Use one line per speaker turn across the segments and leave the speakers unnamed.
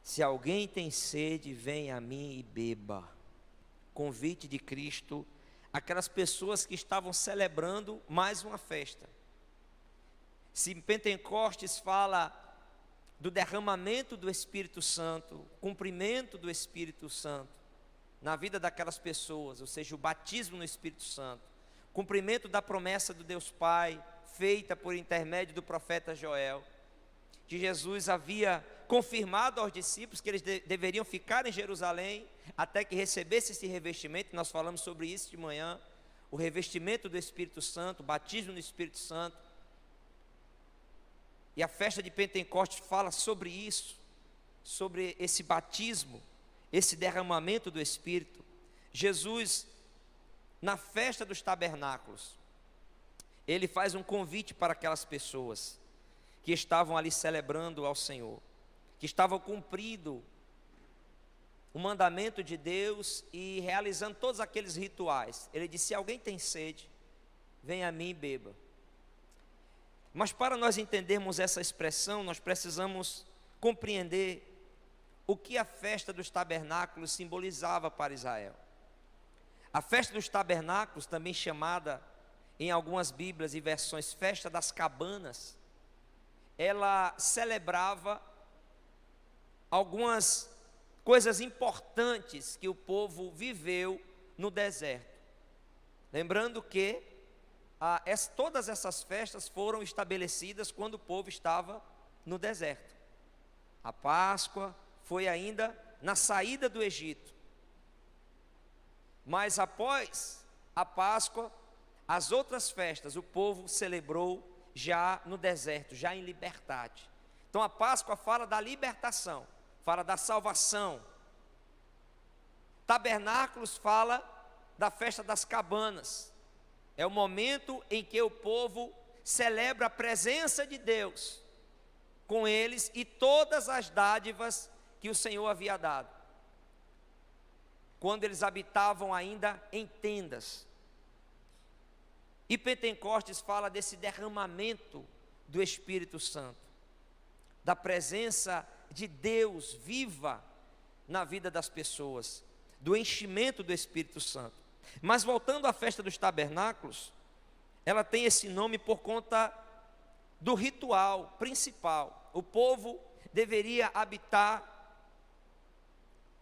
Se alguém tem sede, venha a mim e beba. Convite de Cristo àquelas pessoas que estavam celebrando mais uma festa. Se Pentecostes fala do derramamento do Espírito Santo, cumprimento do Espírito Santo na vida daquelas pessoas, ou seja, o batismo no Espírito Santo, cumprimento da promessa do Deus Pai, feita por intermédio do profeta Joel, que Jesus havia confirmado aos discípulos que eles deveriam ficar em Jerusalém até que recebesse esse revestimento. Nós falamos sobre isso de manhã, o revestimento do Espírito Santo, o batismo no Espírito Santo. E a festa de Pentecostes fala sobre isso, sobre esse batismo, esse derramamento do Espírito. Jesus, na festa dos tabernáculos, ele faz um convite para aquelas pessoas que estavam ali celebrando ao Senhor, que estavam cumprindo o mandamento de Deus e realizando todos aqueles rituais. Ele disse: se alguém tem sede, venha a mim e beba. Mas para nós entendermos essa expressão, nós precisamos compreender o que a festa dos tabernáculos simbolizava para Israel. A festa dos tabernáculos, também chamada em algumas Bíblias e versões festa das cabanas, ela celebrava algumas coisas importantes que o povo viveu no deserto. Lembrando que todas essas festas foram estabelecidas quando o povo estava no deserto. A Páscoa foi ainda na saída do Egito. Mas após a Páscoa, as outras festas o povo celebrou já no deserto, já em liberdade. Então a Páscoa fala da libertação, fala da salvação. Tabernáculos fala da festa das cabanas. É o momento em que o povo celebra a presença de Deus com eles e todas as dádivas que o Senhor havia dado, quando eles habitavam ainda em tendas. E Pentecostes fala desse derramamento do Espírito Santo, da presença de Deus viva na vida das pessoas, do enchimento do Espírito Santo. Mas voltando à festa dos tabernáculos, ela tem esse nome por conta do ritual principal. O povo deveria habitar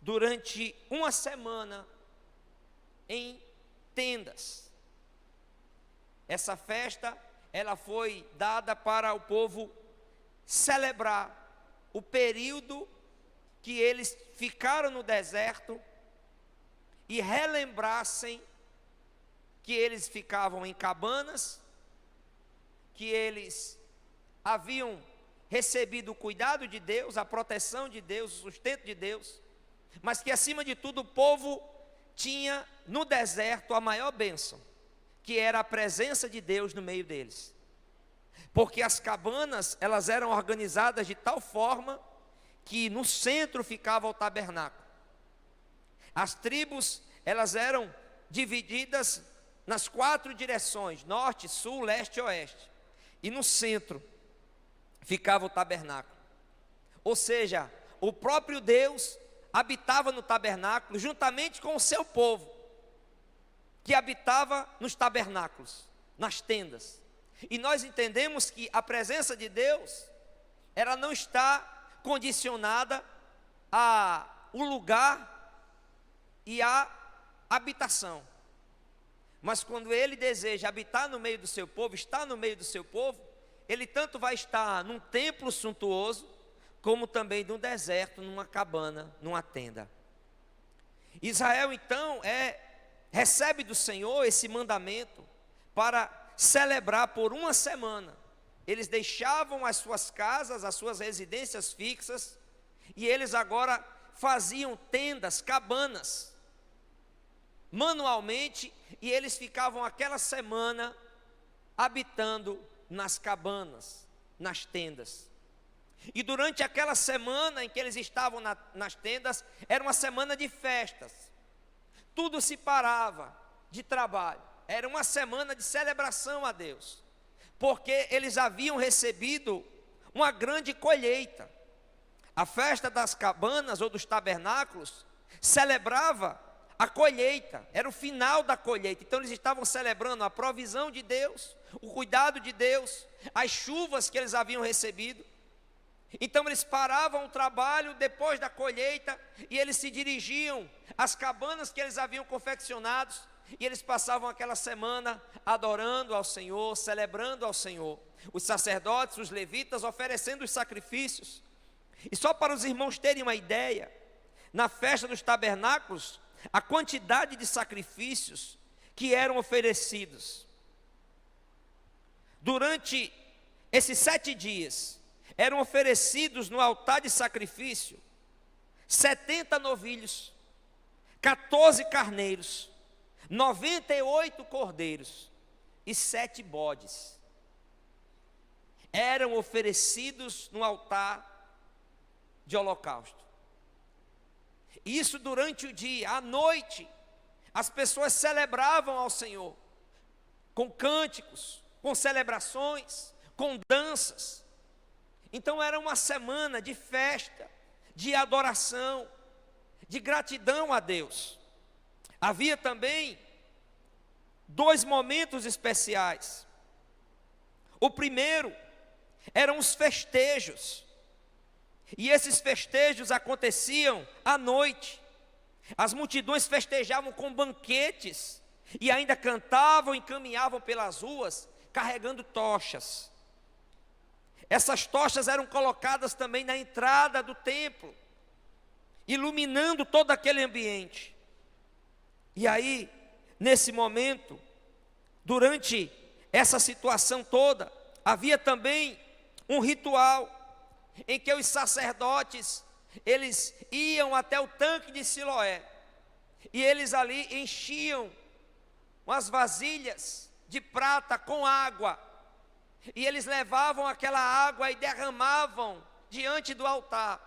durante uma semana em tendas. Essa festa, ela foi dada para o povo celebrar o período que eles ficaram no deserto e relembrassem que eles ficavam em cabanas, que eles haviam recebido o cuidado de Deus, a proteção de Deus, o sustento de Deus, mas que acima de tudo o povo tinha no deserto a maior bênção, que era a presença de Deus no meio deles. Porque as cabanas, elas eram organizadas de tal forma que no centro ficava o tabernáculo. As tribos, elas eram divididas nas 4 direções: norte, sul, leste e oeste. E no centro ficava o tabernáculo. Ou seja, o próprio Deus habitava no tabernáculo juntamente com o seu povo, que habitava nos tabernáculos, nas tendas. E nós entendemos que a presença de Deus, ela não está condicionada ao lugar e à habitação. Mas quando Ele deseja habitar no meio do seu povo, estar no meio do seu povo, Ele tanto vai estar num templo suntuoso, como também num deserto, numa cabana, numa tenda. Israel então recebe do Senhor esse mandamento para celebrar por uma semana. Eles deixavam as suas casas, as suas residências fixas, e eles agora faziam tendas, cabanas, manualmente, e eles ficavam aquela semana habitando nas cabanas, nas tendas. E durante aquela semana em que eles estavam nas tendas, era uma semana de festas. Tudo se parava de trabalho. Era uma semana de celebração a Deus, porque eles haviam recebido uma grande colheita. A festa das cabanas ou dos tabernáculos celebrava a colheita, era o final da colheita. Então eles estavam celebrando a provisão de Deus, o cuidado de Deus, as chuvas que eles haviam recebido. Então eles paravam o trabalho depois da colheita e eles se dirigiam às cabanas que eles haviam confeccionado, e eles passavam aquela semana adorando ao Senhor, celebrando ao Senhor. Os sacerdotes, os levitas oferecendo os sacrifícios. E só para os irmãos terem uma ideia, na festa dos tabernáculos, a quantidade de sacrifícios que eram oferecidos durante esses 7 dias, eram oferecidos no altar de sacrifício 70 novilhos, 14 carneiros, 98 cordeiros e 7 bodes. Eram oferecidos no altar de holocausto. Isso durante o dia. À noite, as pessoas celebravam ao Senhor com cânticos, com celebrações, com danças. Então era uma semana de festa, de adoração, de gratidão a Deus. Havia também 2 momentos especiais. O primeiro eram os festejos. E esses festejos aconteciam à noite. As multidões festejavam com banquetes e ainda cantavam e caminhavam pelas ruas carregando tochas. Essas tochas eram colocadas também na entrada do templo, iluminando todo aquele ambiente. E aí, nesse momento, durante essa situação toda, havia também um ritual em que os sacerdotes, eles iam até o tanque de Siloé, e eles ali enchiam umas vasilhas de prata com água, e eles levavam aquela água e derramavam diante do altar.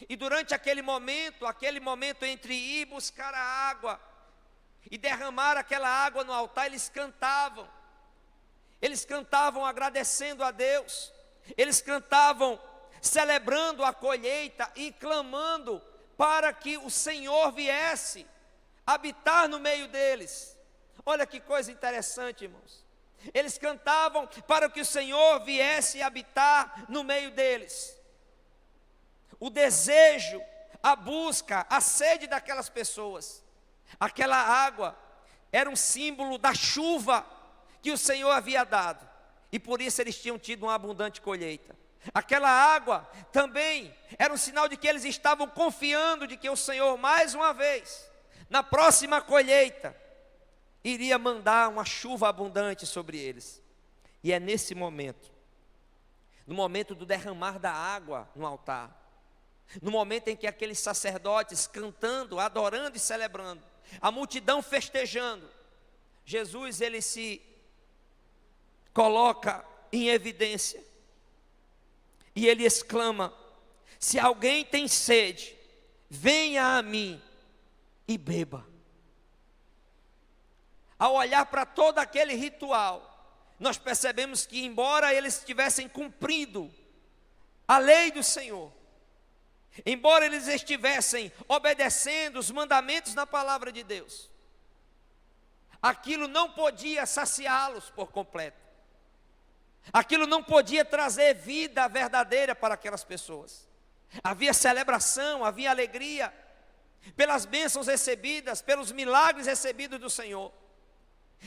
E durante aquele momento entre ir buscar a água e derramar aquela água no altar, eles cantavam agradecendo a Deus, eles cantavam celebrando a colheita e clamando para que o Senhor viesse habitar no meio deles. Olha que coisa interessante, irmãos. Eles cantavam para que o Senhor viesse habitar no meio deles. O desejo, a busca, a sede daquelas pessoas. Aquela água era um símbolo da chuva que o Senhor havia dado, e por isso eles tinham tido uma abundante colheita. Aquela água também era um sinal de que eles estavam confiando de que o Senhor, mais uma vez, na próxima colheita, iria mandar uma chuva abundante sobre eles. E é nesse momento, no momento do derramar da água no altar, no momento em que aqueles sacerdotes cantando, adorando e celebrando, a multidão festejando, Jesus, ele se coloca em evidência e ele exclama: se alguém tem sede, venha a mim e beba. Ao olhar para todo aquele ritual, nós percebemos que, embora eles tivessem cumprido a lei do Senhor, embora eles estivessem obedecendo os mandamentos na palavra de Deus, aquilo não podia saciá-los por completo. Aquilo não podia trazer vida verdadeira para aquelas pessoas. Havia celebração, havia alegria pelas bênçãos recebidas, pelos milagres recebidos do Senhor.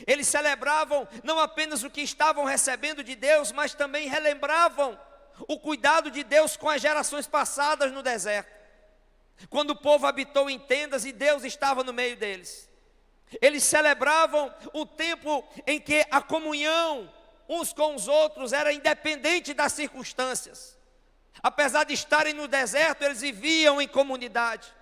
Eles celebravam não apenas o que estavam recebendo de Deus, mas também relembravam o cuidado de Deus com as gerações passadas no deserto, quando o povo habitou em tendas e Deus estava no meio deles. Eles celebravam o tempo em que a comunhão uns com os outros era independente das circunstâncias. Apesar de estarem no deserto, eles viviam em comunidade.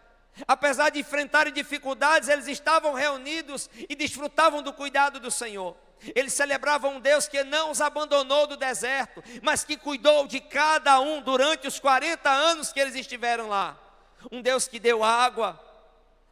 Apesar de enfrentarem dificuldades, eles estavam reunidos e desfrutavam do cuidado do Senhor. Eles celebravam um Deus que não os abandonou do deserto, mas que cuidou de cada um durante os 40 anos que eles estiveram lá. Um Deus que deu água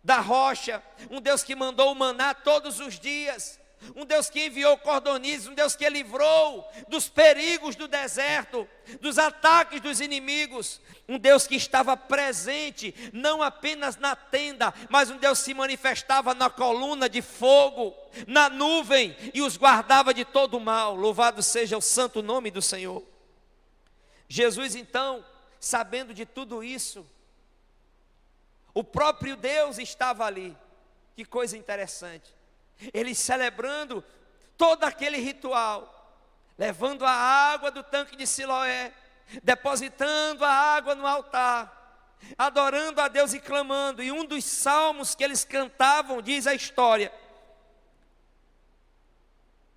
da rocha, um Deus que mandou o maná todos os dias, um Deus que enviou cordonizes, um Deus que livrou dos perigos do deserto, dos ataques dos inimigos, um Deus que estava presente, não apenas na tenda, mas um Deus que se manifestava na coluna de fogo, na nuvem, e os guardava de todo o mal. Louvado seja o santo nome do Senhor. Jesus então, sabendo de tudo isso, o próprio Deus estava ali. Que coisa interessante. Ele celebrando todo aquele ritual, levando a água do tanque de Siloé, depositando a água no altar, adorando a Deus e clamando. E um dos salmos que eles cantavam, diz a história,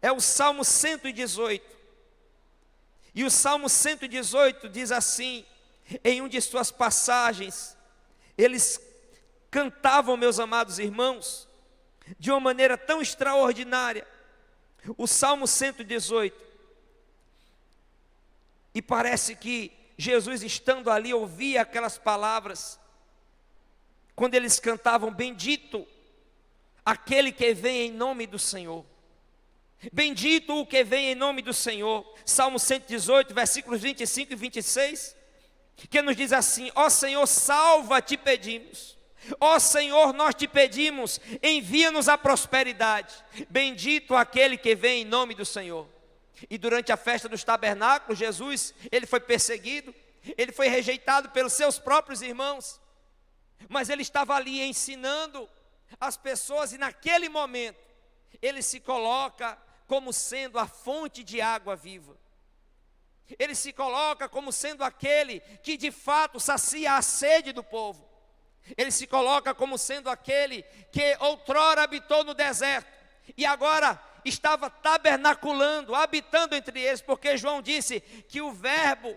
é o Salmo 118. E o Salmo 118 diz assim, em uma de suas passagens, eles cantavam, meus amados irmãos, de uma maneira tão extraordinária, o Salmo 118, e parece que Jesus, estando ali, ouvia aquelas palavras, quando eles cantavam: bendito aquele que vem em nome do Senhor, bendito o que vem em nome do Senhor. Salmo 118, versículos 25 e 26, que nos diz assim: ó Senhor, salva, te pedimos. Ó Senhor, nós te pedimos, envia-nos a prosperidade. Bendito aquele que vem em nome do Senhor. E durante a festa dos tabernáculos, Jesus, ele foi perseguido, ele foi rejeitado pelos seus próprios irmãos, mas ele estava ali ensinando as pessoas, e naquele momento, ele se coloca como sendo a fonte de água viva. Ele se coloca como sendo aquele que de fato sacia a sede do povo. Ele se coloca como sendo aquele que outrora habitou no deserto e agora estava tabernaculando, habitando entre eles, porque João disse que o Verbo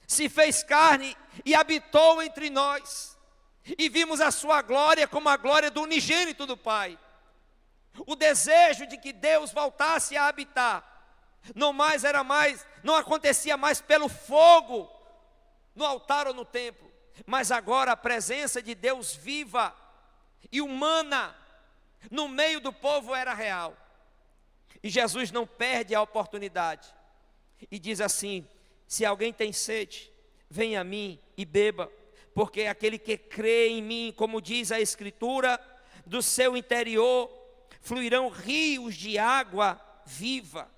se fez carne e habitou entre nós, e vimos a sua glória como a glória do unigênito do Pai. O desejo de que Deus voltasse a habitar não acontecia mais pelo fogo no altar ou no templo, mas agora a presença de Deus viva e humana no meio do povo era real. E Jesus não perde a oportunidade e diz assim: se alguém tem sede, venha a mim e beba, porque aquele que crê em mim, como diz a Escritura, do seu interior fluirão rios de água viva.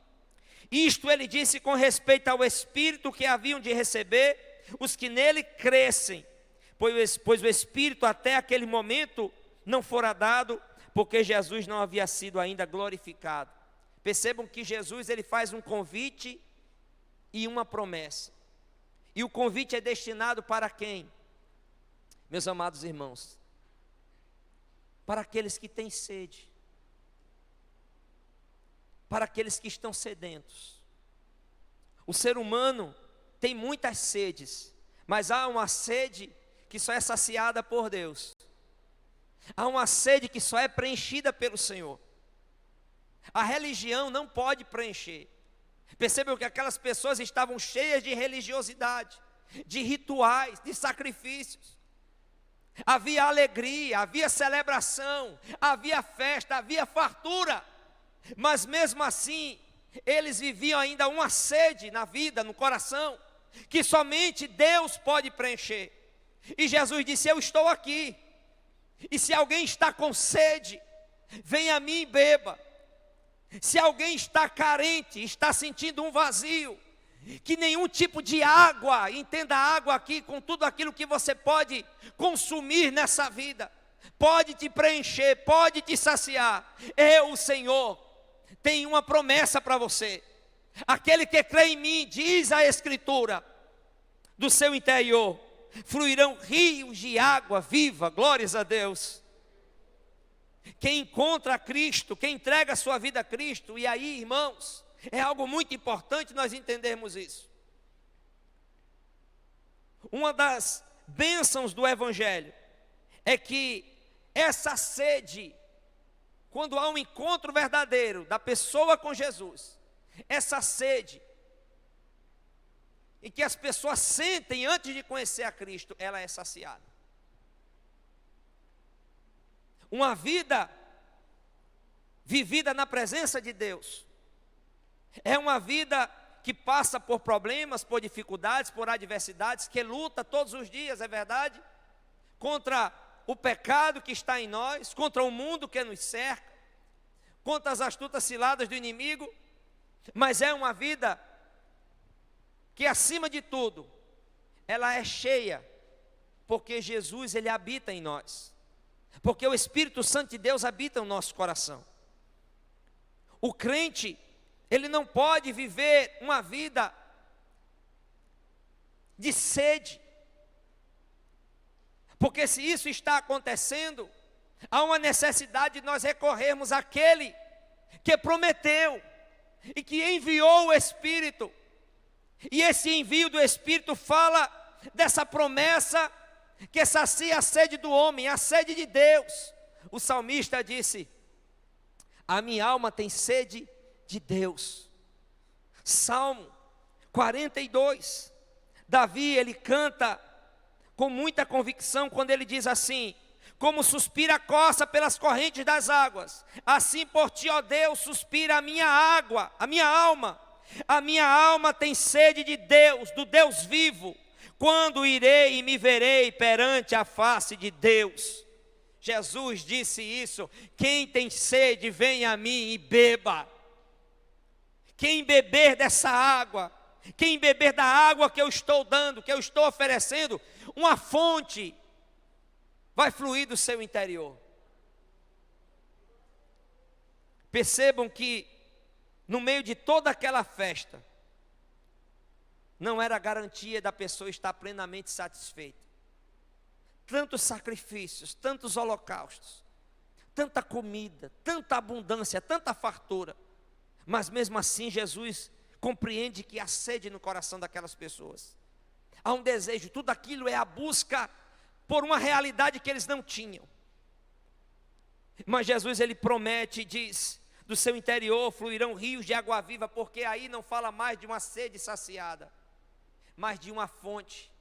Isto ele disse com respeito ao Espírito que haviam de receber os que nele crescem, pois o Espírito até aquele momento não fora dado, porque Jesus não havia sido ainda glorificado. Percebam que Jesus, ele faz um convite e uma promessa. E o convite é destinado para quem? Meus amados irmãos, para aqueles que têm sede, para aqueles que estão sedentos. O ser humano tem muitas sedes, mas há uma sede que só é saciada por Deus. Há uma sede que só é preenchida pelo Senhor. A religião não pode preencher. Percebam que aquelas pessoas estavam cheias de religiosidade, de rituais, de sacrifícios. Havia alegria, havia celebração, havia festa, havia fartura. Mas mesmo assim, eles viviam ainda uma sede na vida, no coração, que somente Deus pode preencher. E Jesus disse: eu estou aqui, e se alguém está com sede, venha a mim e beba. Se alguém está carente, está sentindo um vazio, que nenhum tipo de água, entenda água aqui com tudo aquilo que você pode consumir nessa vida, pode te preencher, pode te saciar. Eu, o Senhor, tenho uma promessa para você. Aquele que crê em mim, diz a Escritura, do seu interior fluirão rios de água viva. Glórias a Deus. Quem encontra Cristo, quem entrega a sua vida a Cristo, e aí, irmãos, é algo muito importante nós entendermos isso. Uma das bênçãos do Evangelho é que essa sede, quando há um encontro verdadeiro da pessoa com Jesus, essa sede em que as pessoas sentem antes de conhecer a Cristo, ela é saciada. Uma vida vivida na presença de Deus. É uma vida que passa por problemas, por dificuldades, por adversidades, que luta todos os dias, é verdade, contra o pecado que está em nós, contra o mundo que nos cerca, contra as astutas ciladas do inimigo, mas é uma vida que, acima de tudo, ela é cheia, porque Jesus, ele habita em nós, porque o Espírito Santo de Deus habita no nosso coração. O crente, ele não pode viver uma vida de sede, porque se isso está acontecendo, há uma necessidade de nós recorrermos àquele que prometeu e que enviou o Espírito. E esse envio do Espírito fala dessa promessa que sacia a sede do homem, a sede de Deus. O salmista disse: a minha alma tem sede de Deus. Salmo 42, Davi, ele canta com muita convicção quando ele diz assim: como suspira a costa pelas correntes das águas, assim por ti, ó Deus, suspira a minha água, a minha alma. A minha alma tem sede de Deus, do Deus vivo. Quando irei e me verei perante a face de Deus? Jesus disse isso: quem tem sede, venha a mim e beba. Quem beber dessa água, quem beber da água que eu estou dando, que eu estou oferecendo, uma fonte vai fluir do seu interior. Percebam que no meio de toda aquela festa, não era garantia da pessoa estar plenamente satisfeita. Tantos sacrifícios, tantos holocaustos, tanta comida, tanta abundância, tanta fartura, mas mesmo assim Jesus compreende que há sede no coração daquelas pessoas. Há um desejo, tudo aquilo é a busca por uma realidade que eles não tinham. Mas Jesus, ele promete e diz: do seu interior fluirão rios de água viva, porque aí não fala mais de uma sede saciada, mas de uma fonte.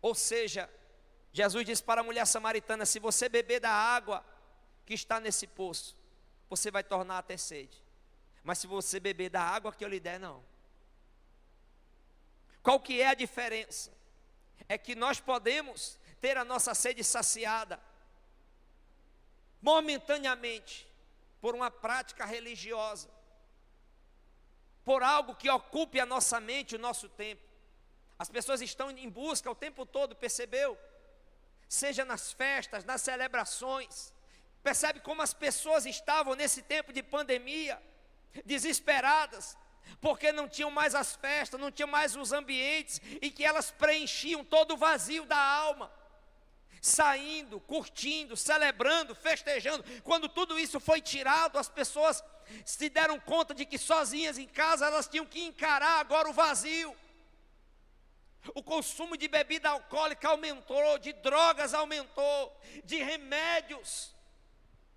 Ou seja, Jesus disse para a mulher samaritana: se você beber da água que está nesse poço, você vai tornar a ter sede. Mas se você beber da água que eu lhe der, não. Qual que é a diferença? É que nós podemos ter a nossa sede saciada momentaneamente por uma prática religiosa, por algo que ocupe a nossa mente, o nosso tempo. As pessoas estão em busca o tempo todo, percebeu? Seja nas festas, nas celebrações. Percebe como as pessoas estavam nesse tempo de pandemia, desesperadas, porque não tinham mais as festas, não tinham mais os ambientes, e que elas preenchiam todo o vazio da alma, saindo, curtindo, celebrando, festejando. Quando tudo isso foi tirado, as pessoas se deram conta de que sozinhas em casa elas tinham que encarar agora o vazio. O consumo de bebida alcoólica aumentou, de drogas aumentou, de remédios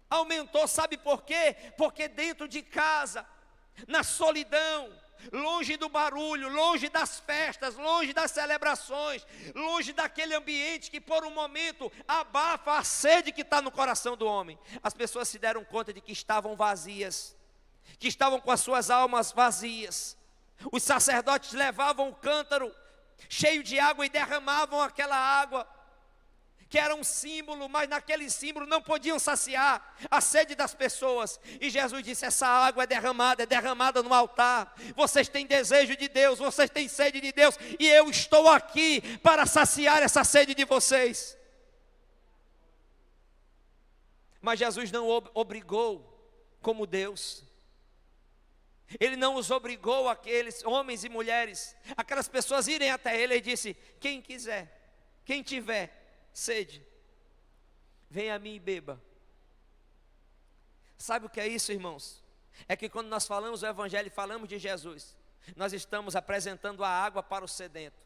aumentou. Sabe por quê? Porque dentro de casa, na solidão, longe do barulho, longe das festas, longe das celebrações, longe daquele ambiente que por um momento abafa a sede que está no coração do homem, as pessoas se deram conta de que estavam vazias, que estavam com as suas almas vazias. Os sacerdotes levavam o cântaro cheio de água e derramavam aquela água, que era um símbolo, mas naquele símbolo não podiam saciar a sede das pessoas. E Jesus disse: essa água é derramada no altar. Vocês têm desejo de Deus, vocês têm sede de Deus, e eu estou aqui para saciar essa sede de vocês. Mas Jesus não obrigou como Deus. Ele não os obrigou, aqueles homens e mulheres, aquelas pessoas irem até ele. Ele disse: quem quiser, quem tiver sede, venha a mim e beba. Sabe o que é isso, irmãos? É que quando nós falamos o Evangelho e falamos de Jesus, nós estamos apresentando a água para o sedento.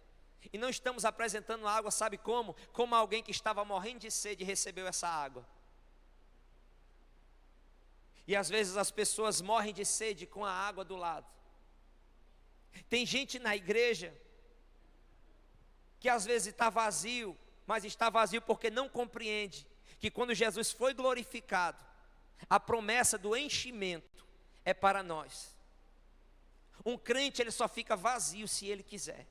E não estamos apresentando a água, sabe como? Como alguém que estava morrendo de sede recebeu essa água. E às vezes as pessoas morrem de sede com a água do lado. Tem gente na igreja que às vezes está vazio, mas está vazio porque não compreende que quando Jesus foi glorificado, a promessa do enchimento é para nós. Um crente, ele só fica vazio se ele quiser.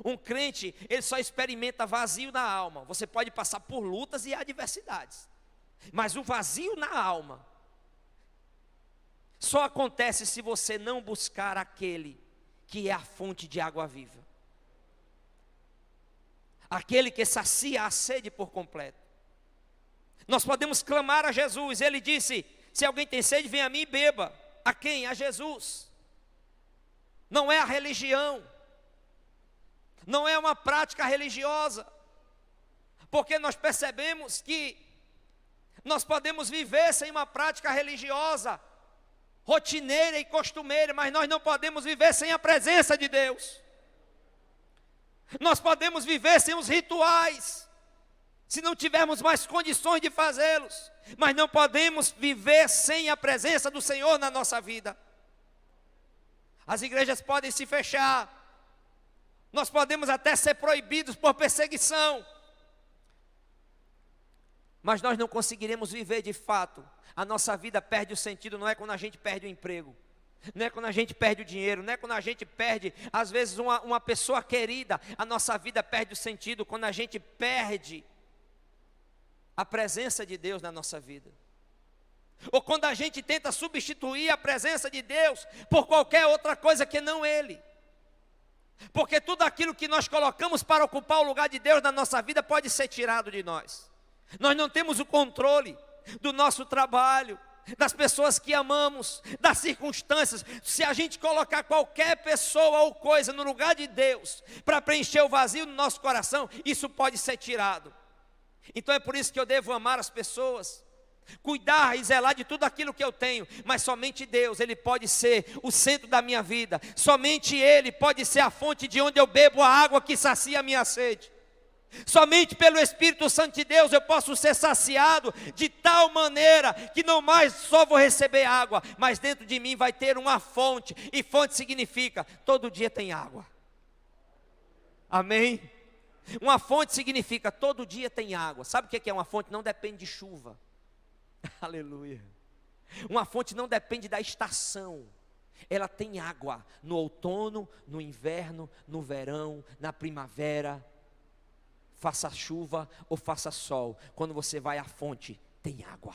Um crente, ele só experimenta vazio na alma. Você pode passar por lutas e adversidades, mas o vazio na alma só acontece se você não buscar aquele que é a fonte de água viva, aquele que sacia a sede por completo. Nós podemos clamar a Jesus. Ele disse: se alguém tem sede, venha a mim e beba. A quem? A Jesus. Não é a religião, não é uma prática religiosa, porque nós percebemos que nós podemos viver sem uma prática religiosa, rotineira e costumeira, mas nós não podemos viver sem a presença de Deus. Nós podemos viver sem os rituais, se não tivermos mais condições de fazê-los, mas não podemos viver sem a presença do Senhor na nossa vida. As igrejas podem se fechar, nós podemos até ser proibidos por perseguição, mas nós não conseguiremos viver de fato. A nossa vida perde o sentido, não é quando a gente perde o emprego, não é quando a gente perde o dinheiro, não é quando a gente perde, às vezes, uma pessoa querida. A nossa vida perde o sentido quando a gente perde a presença de Deus na nossa vida, ou quando a gente tenta substituir a presença de Deus por qualquer outra coisa que não Ele. Porque tudo aquilo que nós colocamos para ocupar o lugar de Deus na nossa vida pode ser tirado de nós. Nós não temos o controle do nosso trabalho, das pessoas que amamos, das circunstâncias. Se a gente colocar qualquer pessoa ou coisa no lugar de Deus para preencher o vazio no nosso coração, isso pode ser tirado. Então é por isso que eu devo amar as pessoas, cuidar e zelar de tudo aquilo que eu tenho, mas somente Deus, Ele pode ser o centro da minha vida. Somente Ele pode ser a fonte de onde eu bebo a água que sacia a minha sede. Somente pelo Espírito Santo de Deus eu posso ser saciado de tal maneira que não mais só vou receber água, mas dentro de mim vai ter uma fonte, e fonte significa todo dia tem água. Amém? Uma fonte significa todo dia tem água. Sabe o que é uma fonte? Não depende de chuva. Aleluia. Uma fonte não depende da estação. Ela tem água no outono, no inverno, no verão, na primavera. Faça chuva ou faça sol, quando você vai à fonte, tem água.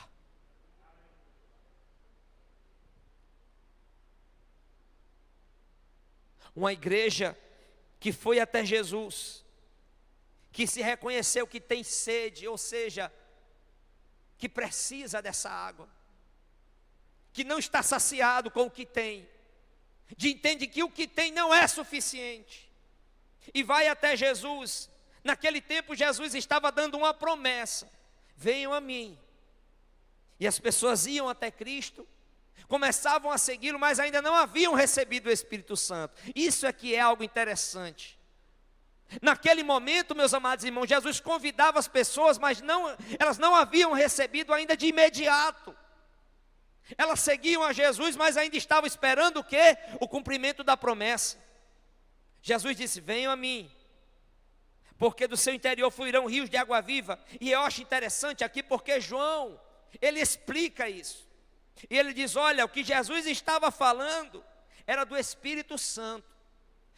Uma igreja que foi até Jesus, que se reconheceu que tem sede, ou seja, que precisa dessa água, que não está saciado com o que tem, entende que o que tem não é suficiente, e vai até Jesus. Naquele tempo Jesus estava dando uma promessa: venham a mim. E as pessoas iam até Cristo, começavam a segui-lo, mas ainda não haviam recebido o Espírito Santo. Isso é que é algo interessante. Naquele momento, meus amados irmãos, Jesus convidava as pessoas, mas elas não haviam recebido ainda de imediato. Elas seguiam a Jesus, mas ainda estavam esperando o quê? O cumprimento da promessa. Jesus disse: venham a mim, porque do seu interior fluirão rios de água viva. E eu acho interessante aqui, porque João, ele explica isso. E ele diz: olha, o que Jesus estava falando era do Espírito Santo.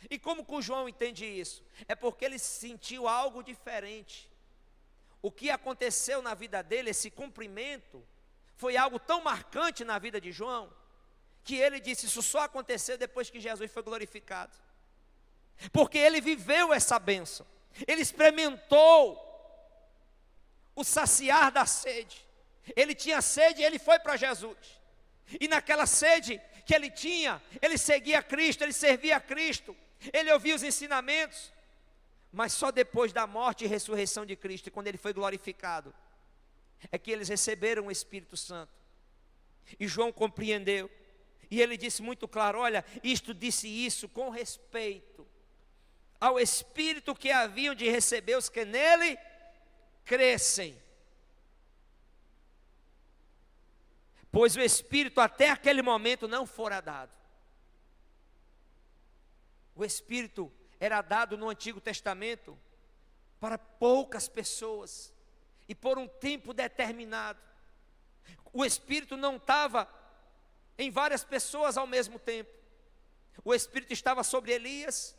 E como que o João entende isso? É porque ele sentiu algo diferente. O que aconteceu na vida dele, esse cumprimento, foi algo tão marcante na vida de João, que ele disse: isso só aconteceu depois que Jesus foi glorificado. Porque ele viveu essa bênção. Ele experimentou o saciar da sede. Ele tinha sede e ele foi para Jesus. E naquela sede que ele tinha, ele seguia Cristo, ele servia a Cristo, ele ouvia os ensinamentos. Mas só depois da morte e ressurreição de Cristo, quando ele foi glorificado, é que eles receberam o Espírito Santo. E João compreendeu. E ele disse muito claro: olha, isto disse isso com respeito ao Espírito que haviam de receber os que nele crescem. Pois o Espírito até aquele momento não fora dado. O Espírito era dado no Antigo Testamento para poucas pessoas e por um tempo determinado. O Espírito não estava em várias pessoas ao mesmo tempo. O Espírito estava sobre Elias,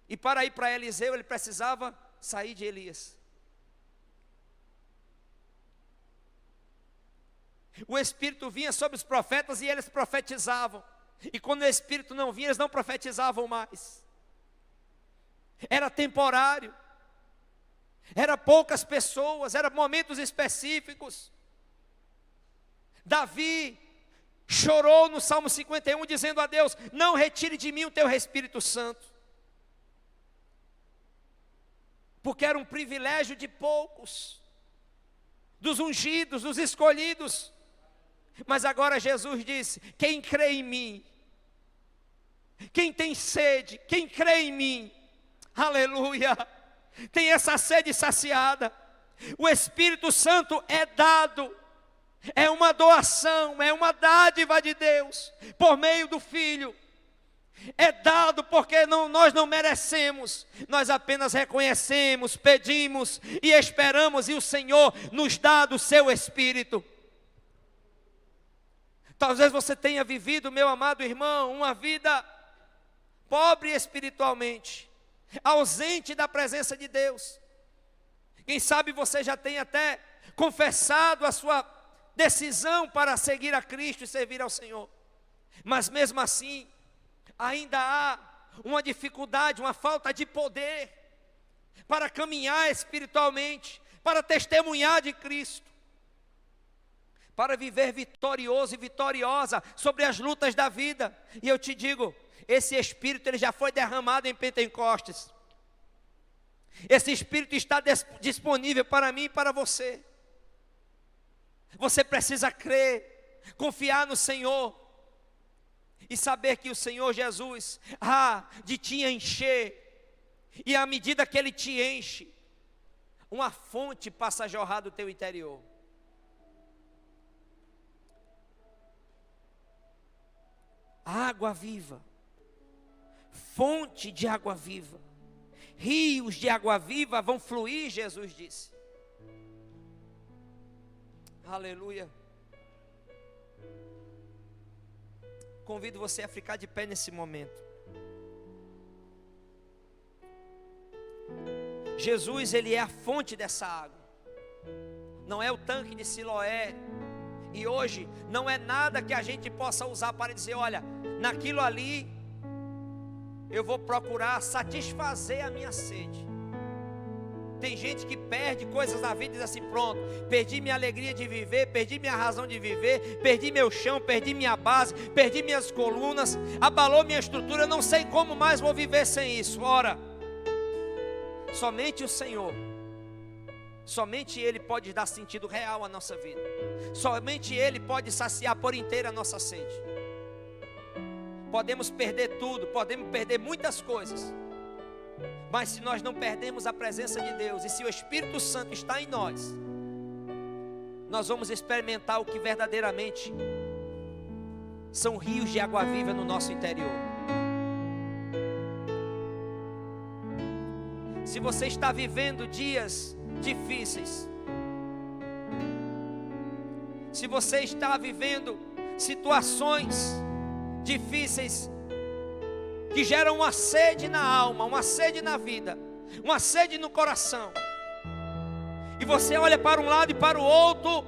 e para ir para Eliseu ele precisava sair de Elias. O Espírito vinha sobre os profetas e eles profetizavam, e quando o Espírito não vinha, eles não profetizavam mais. Era temporário, era poucas pessoas, eram momentos específicos. Davi chorou no Salmo 51, dizendo a Deus: não retire de mim o teu Espírito Santo, porque era um privilégio de poucos, dos ungidos, dos escolhidos. Mas agora Jesus disse: quem crê em mim, quem tem sede, quem crê em mim, aleluia, tem essa sede saciada. O Espírito Santo é dado, é uma doação, é uma dádiva de Deus, por meio do Filho. É dado porque nós não merecemos, nós apenas reconhecemos, pedimos e esperamos, e o Senhor nos dá do seu Espírito. Talvez você tenha vivido, meu amado irmão, uma vida pobre espiritualmente, ausente da presença de Deus. Quem sabe você já tem até confessado a sua decisão para seguir a Cristo e servir ao Senhor, mas mesmo assim ainda há uma dificuldade, uma falta de poder para caminhar espiritualmente, para testemunhar de Cristo, para viver vitorioso e vitoriosa sobre as lutas da vida. E eu te digo, esse Espírito ele já foi derramado em Pentecostes. Esse Espírito está disponível para mim e para você. Você precisa crer, confiar no Senhor e saber que o Senhor Jesus há de te encher, e à medida que Ele te enche, uma fonte passa a jorrar do teu interior. Água viva, fonte de água viva, rios de água viva vão fluir, Jesus disse. Aleluia. Convido você a ficar de pé nesse momento. Jesus, Ele é a fonte dessa água, não é o tanque de Siloé. E hoje não é nada que a gente possa usar para dizer: olha, naquilo ali eu vou procurar satisfazer a minha sede. Tem gente que perde coisas na vida e diz assim: pronto, perdi minha alegria de viver, perdi minha razão de viver, perdi meu chão, perdi minha base, perdi minhas colunas, abalou minha estrutura, eu não sei como mais vou viver sem isso. Ora, somente o Senhor, somente Ele pode dar sentido real à nossa vida. Somente Ele pode saciar por inteiro a nossa sede. Podemos perder tudo, podemos perder muitas coisas, mas se nós não perdemos a presença de Deus, e se o Espírito Santo está em nós, nós vamos experimentar o que verdadeiramente são rios de água viva no nosso interior. Se você está vivendo dias difíceis, se você está vivendo situações difíceis que geram uma sede na alma, uma sede na vida, uma sede no coração, e você olha para um lado e para o outro,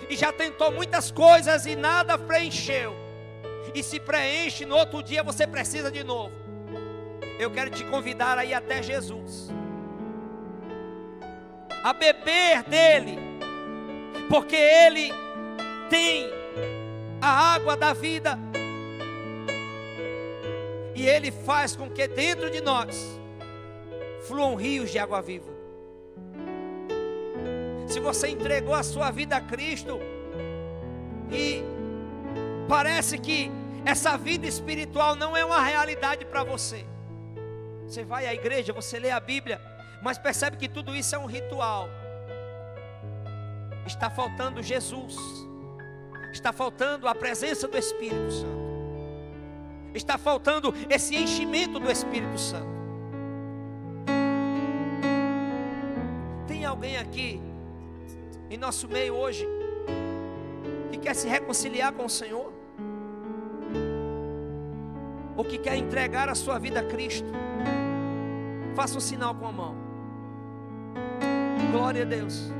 e já tentou muitas coisas e nada preencheu, e se preenche, no outro dia você precisa de novo. Eu quero te convidar a ir até Jesus, a beber dele, porque Ele tem a água da vida, e Ele faz com que dentro de nós fluam rios de água viva. Se você entregou a sua vida a Cristo e parece que essa vida espiritual não é uma realidade para você, você vai à igreja, você lê a Bíblia, mas percebe que tudo isso é um ritual. Está faltando Jesus, está faltando a presença do Espírito Santo, está faltando esse enchimento do Espírito Santo. Tem alguém aqui em nosso meio hoje quer se reconciliar com o Senhor, ou que quer entregar a sua vida a Cristo, faça um sinal com a mão. Glória a Deus.